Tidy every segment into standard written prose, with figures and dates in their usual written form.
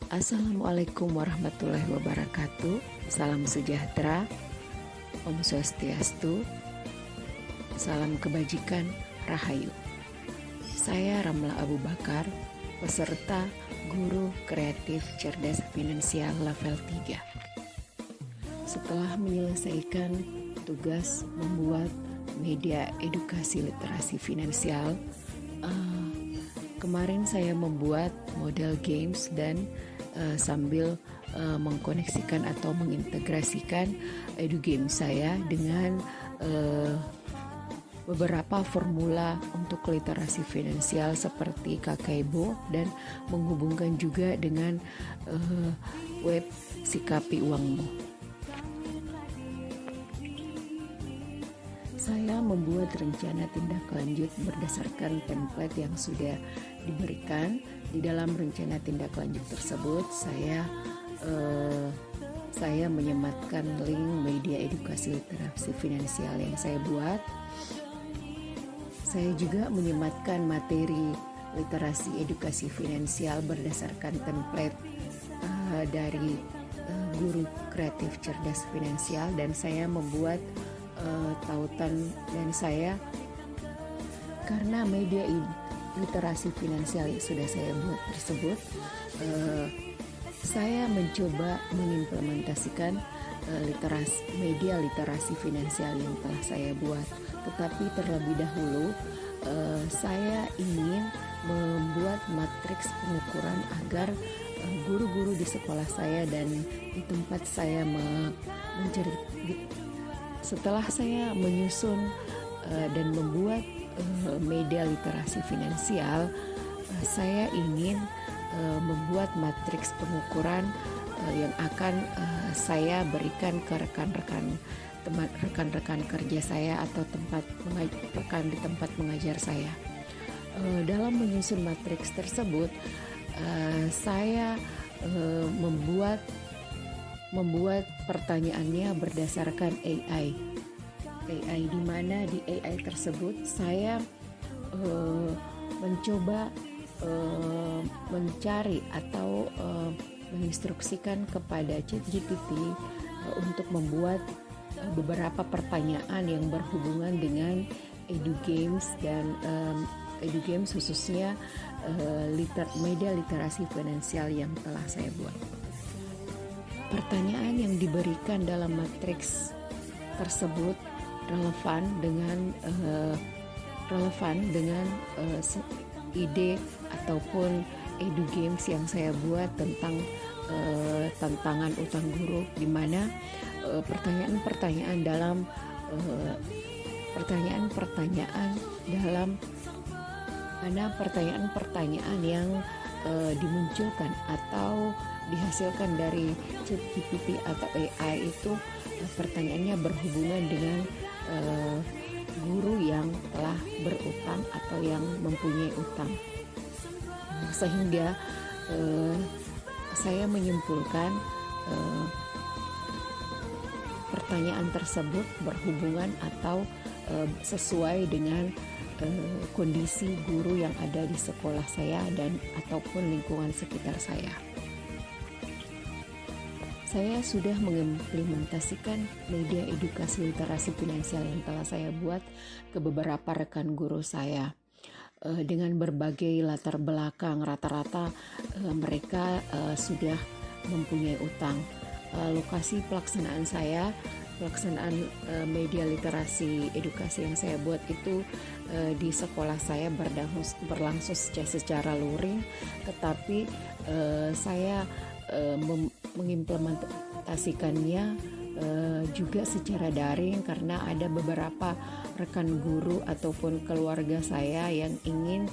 Assalamualaikum warahmatullahi wabarakatuh. Salam sejahtera, Om Swastiastu, salam kebajikan, Rahayu. Saya Ramla Abu Bakar, peserta Guru Kreatif Cerdas Finansial level 3. Setelah menyelesaikan tugas membuat media edukasi literasi finansial, kemarin saya membuat model games dan sambil mengkoneksikan atau mengintegrasikan edu game saya dengan beberapa formula untuk literasi finansial seperti Kakeibo dan menghubungkan juga dengan web Sikapi Uangmu. Saya membuat rencana tindak lanjut berdasarkan template yang sudah diberikan. Di dalam rencana tindak lanjut tersebut, saya menyematkan link media edukasi literasi finansial yang saya buat. Saya juga menyematkan materi literasi edukasi finansial berdasarkan template dari Guru Kreatif Cerdas Finansial, dan saya membuat tautan dan saya karena media literasi finansial yang sudah saya buat tersebut, saya mencoba mengimplementasikan media literasi finansial yang telah saya buat. Tetapi terlebih dahulu saya ingin membuat matriks pengukuran agar guru-guru di sekolah saya dan di tempat saya setelah saya menyusun dan membuat media literasi finansial, saya ingin membuat matriks pengukuran yang akan saya berikan ke rekan-rekan kerja saya atau rekan di tempat mengajar saya. Dalam menyusun matriks tersebut, saya membuat pertanyaannya berdasarkan AI, di mana di AI tersebut saya mencoba mencari atau menginstruksikan kepada ChatGPT untuk membuat beberapa pertanyaan yang berhubungan dengan edu games dan edu games, khususnya media literasi finansial yang telah saya buat. Pertanyaan yang diberikan dalam matriks tersebut relevan dengan ide ataupun edu games yang saya buat tentang tantangan utang guru, di mana pertanyaan-pertanyaan yang dimunculkan atau dihasilkan dari ChatGPT atau AI itu pertanyaannya berhubungan dengan guru yang telah berutang atau yang mempunyai utang, sehingga saya menyimpulkan pertanyaan tersebut berhubungan atau sesuai dengan kondisi guru yang ada di sekolah saya dan ataupun lingkungan sekitar saya. Saya sudah mengimplementasikan media edukasi literasi finansial yang telah saya buat ke beberapa rekan guru saya dengan berbagai latar belakang. Rata-rata mereka sudah mempunyai utang. Lokasi pelaksanaan media literasi edukasi yang saya buat itu di sekolah saya berlangsung secara luring, tetapi saya mengimplementasikannya juga secara daring karena ada beberapa rekan guru ataupun keluarga saya yang ingin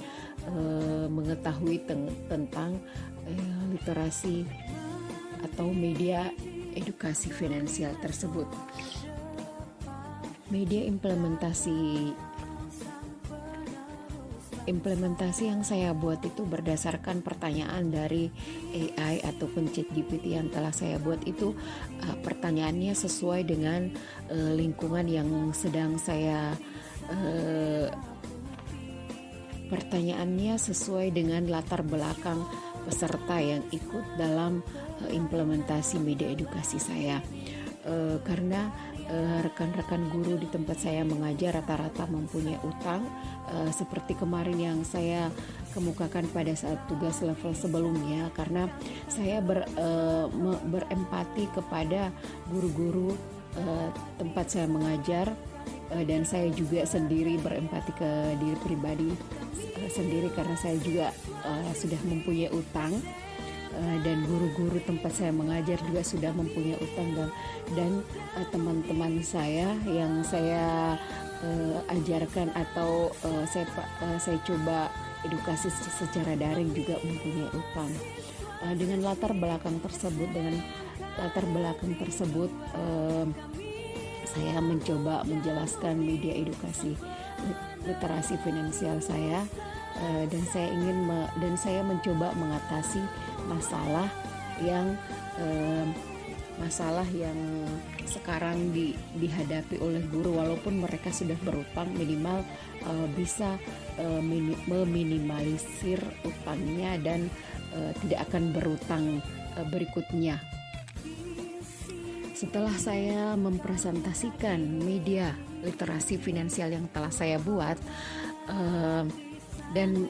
mengetahui tentang literasi atau media edukasi finansial tersebut. Media implementasi yang saya buat itu berdasarkan pertanyaan dari AI ataupun ChatGPT yang telah saya buat itu. Pertanyaannya sesuai dengan lingkungan yang sedang saya pertanyaannya sesuai dengan latar belakang peserta yang ikut dalam implementasi media edukasi saya. Karena rekan-rekan guru di tempat saya mengajar rata-rata mempunyai utang, seperti kemarin yang saya kemukakan pada saat tugas level sebelumnya, karena saya berempati kepada guru-guru tempat saya mengajar, dan saya juga sendiri berempati ke diri pribadi sendiri karena saya juga sudah mempunyai utang. Dan guru-guru tempat saya mengajar juga sudah mempunyai utang, dan teman-teman saya yang saya ajarkan atau saya coba edukasi secara daring juga mempunyai utang. Dengan latar belakang tersebut saya mencoba menjelaskan media edukasi literasi finansial saya, dan saya mencoba mengatasi masalah yang sekarang dihadapi oleh guru. Walaupun mereka sudah berutang, minimal bisa meminimalisir utangnya dan tidak akan berutang berikutnya. Setelah saya mempresentasikan media literasi finansial yang telah saya buat, dan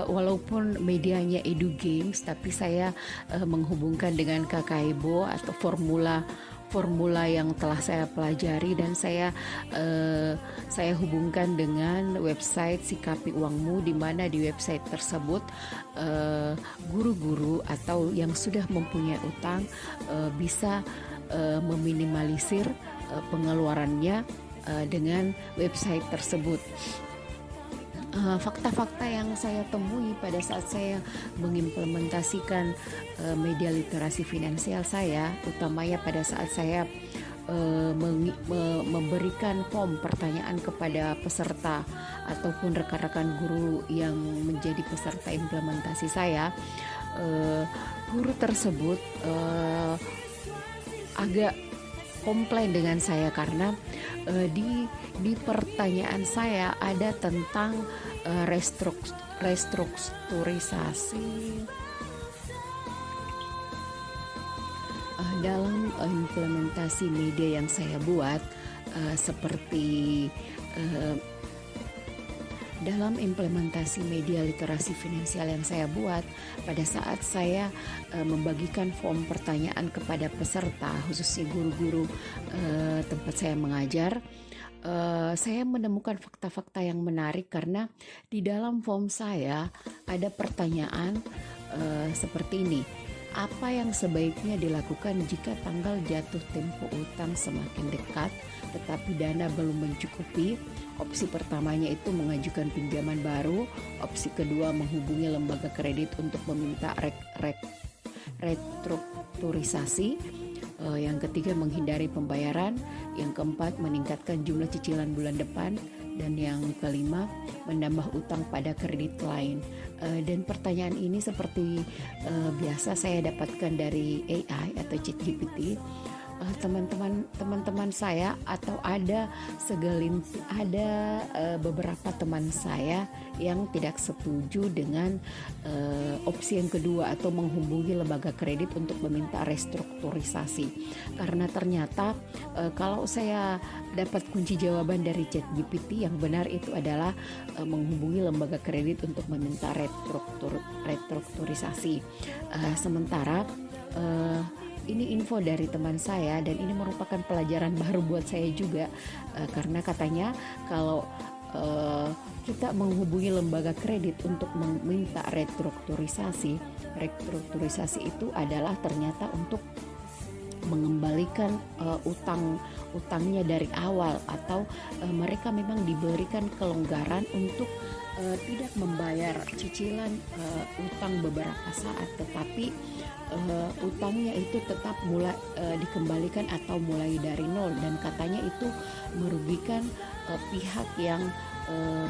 walaupun medianya Edu Games, tapi saya menghubungkan dengan Kakaibo atau formula yang telah saya pelajari, dan saya hubungkan dengan website Sikapi Uangmu, di mana di website tersebut guru-guru atau yang sudah mempunyai utang bisa meminimalisir pengeluarannya dengan website tersebut. Fakta-fakta yang saya temui pada saat saya mengimplementasikan media literasi finansial saya, utamanya pada saat saya memberikan form pertanyaan kepada peserta ataupun rekan-rekan guru yang menjadi peserta implementasi saya, guru tersebut agak komplain dengan saya karena di pertanyaan saya ada tentang restrukturisasi dalam implementasi media yang saya buat, seperti dalam implementasi media literasi finansial yang saya buat, pada saat saya membagikan form pertanyaan kepada peserta, khususnya guru-guru tempat saya mengajar, saya menemukan fakta-fakta yang menarik karena di dalam form saya ada pertanyaan seperti ini. Apa yang sebaiknya dilakukan jika tanggal jatuh tempo utang semakin dekat tetapi dana belum mencukupi? Opsi pertamanya itu mengajukan pinjaman baru, opsi kedua menghubungi lembaga kredit untuk meminta restrukturisasi, yang ketiga menghindari pembayaran, yang keempat meningkatkan jumlah cicilan bulan depan, dan yang kelima menambah utang pada kredit lain. Dan pertanyaan ini seperti biasa saya dapatkan dari AI atau ChatGPT. Teman-teman saya atau ada beberapa teman saya yang tidak setuju dengan opsi yang kedua atau menghubungi lembaga kredit untuk meminta restrukturisasi, karena ternyata kalau saya dapat kunci jawaban dari ChatGPT, yang benar itu adalah menghubungi lembaga kredit untuk meminta restrukturisasi. Sementara ini info dari teman saya dan ini merupakan pelajaran baru buat saya juga, karena katanya kalau kita menghubungi lembaga kredit untuk meminta restrukturisasi itu adalah ternyata untuk mengembalikan utangnya dari awal, atau mereka memang diberikan kelonggaran untuk tidak membayar cicilan utang beberapa saat, tetapi utangnya itu tetap mulai dikembalikan atau mulai dari nol, dan katanya itu merugikan pihak yang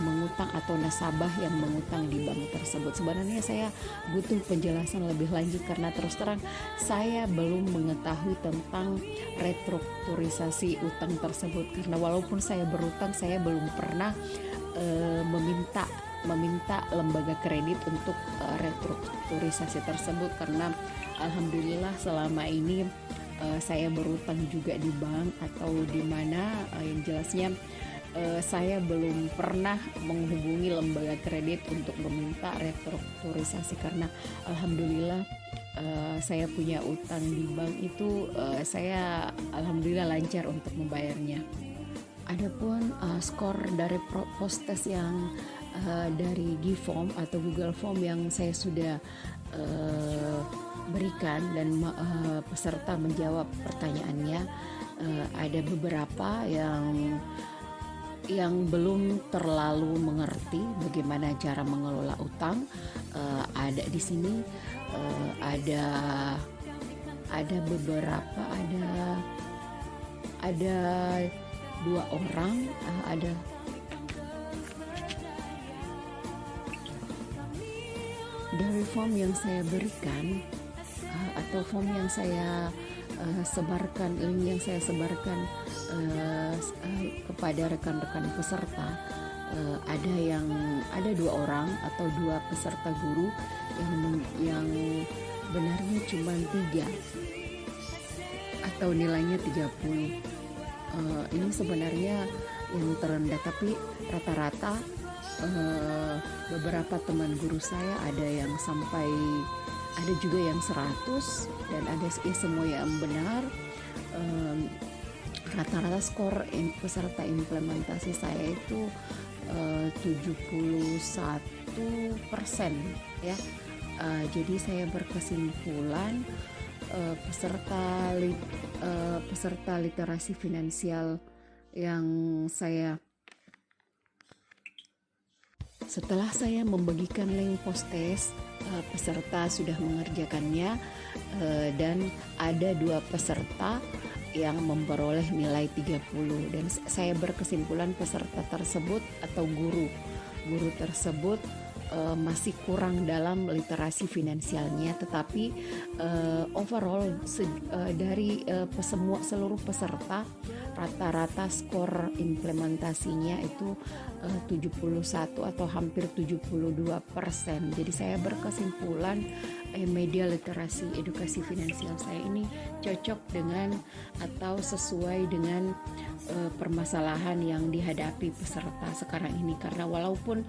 mengutang atau nasabah yang mengutang di bank tersebut. Sebenarnya saya butuh penjelasan lebih lanjut karena terus terang saya belum mengetahui tentang restrukturisasi utang tersebut, karena walaupun saya berutang, saya belum pernah meminta meminta lembaga kredit untuk restrukturisasi tersebut, karena alhamdulillah selama ini saya berutang juga di bank atau di mana, yang jelasnya saya belum pernah menghubungi lembaga kredit untuk meminta restrukturisasi, karena alhamdulillah saya punya utang di bank itu, saya alhamdulillah lancar untuk membayarnya. Adapun skor dari post-test yang dari Gform atau Google Form yang saya sudah berikan dan peserta menjawab pertanyaannya, ada beberapa yang belum terlalu mengerti bagaimana cara mengelola utang. Ada di sini ada beberapa, ada 2 orang, ada dari form yang saya berikan atau form yang saya sebarkan, link yang saya sebarkan kepada rekan-rekan peserta, ada 2 orang atau 2 peserta guru yang benarnya cuma 3 atau nilainya 30. Ini sebenarnya yang terendah, tapi rata-rata beberapa teman guru saya ada yang sampai, ada juga yang 100 dan ada semua yang benar. Rata-rata skor peserta implementasi saya itu 71% ya. Jadi saya berkesimpulan peserta literasi finansial yang setelah saya membagikan link post-test, peserta sudah mengerjakannya, dan ada 2 peserta yang memperoleh nilai 30, dan saya berkesimpulan peserta tersebut atau guru tersebut masih kurang dalam literasi finansialnya, tetapi overall dari seluruh peserta rata-rata skor implementasinya itu 71 atau hampir 72%. Jadi saya berkesimpulan media literasi edukasi finansial saya ini cocok dengan atau sesuai dengan permasalahan yang dihadapi peserta sekarang ini, karena walaupun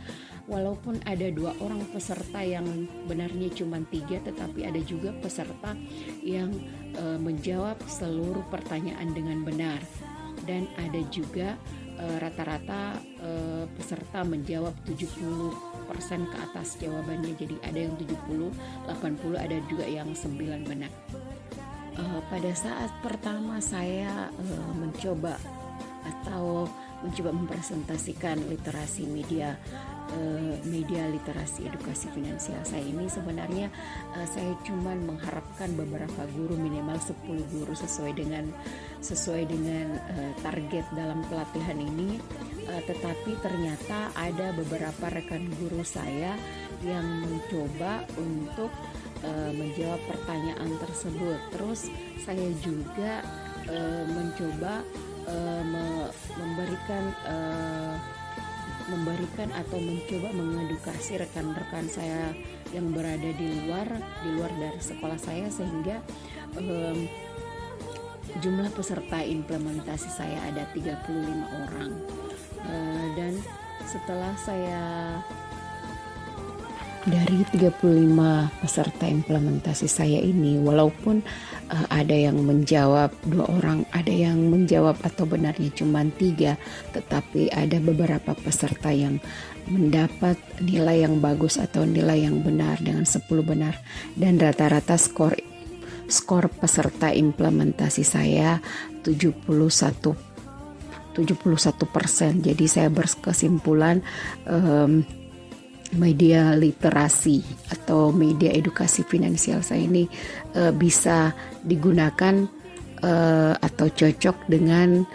ada 2 orang peserta yang benarnya cuma 3, tetapi ada juga peserta yang menjawab seluruh pertanyaan dengan benar, dan ada juga rata-rata peserta menjawab 70% ke atas jawabannya. Jadi ada yang 70, 80, ada juga yang 9 benar. Pada saat pertama saya mencoba mempresentasikan literasi media literasi edukasi finansial saya ini, sebenarnya saya cuma mengharapkan beberapa guru, minimal 10 guru sesuai dengan target dalam pelatihan ini, tetapi ternyata ada beberapa rekan guru saya yang mencoba untuk menjawab pertanyaan tersebut. Terus saya juga mencoba memberikan atau mencoba mengedukasi rekan-rekan saya yang berada di luar dari sekolah saya, sehingga jumlah peserta implementasi saya ada 35 orang. Dan setelah saya dari 35 peserta implementasi saya ini, walaupun ada yang menjawab 2 orang, ada yang menjawab atau benarnya cuma 3, tetapi ada beberapa peserta yang mendapat nilai yang bagus atau nilai yang benar dengan 10 benar, dan rata-rata skor peserta implementasi saya 71%. Jadi saya berkesimpulan media literasi atau media edukasi finansial saya ini bisa digunakan atau cocok dengan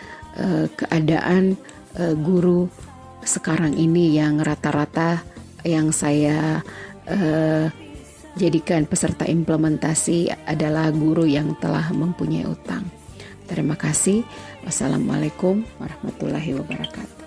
keadaan guru sekarang ini, yang rata-rata yang saya jadikan peserta implementasi adalah guru yang telah mempunyai utang. Terima kasih. Wassalamualaikum warahmatullahi wabarakatuh.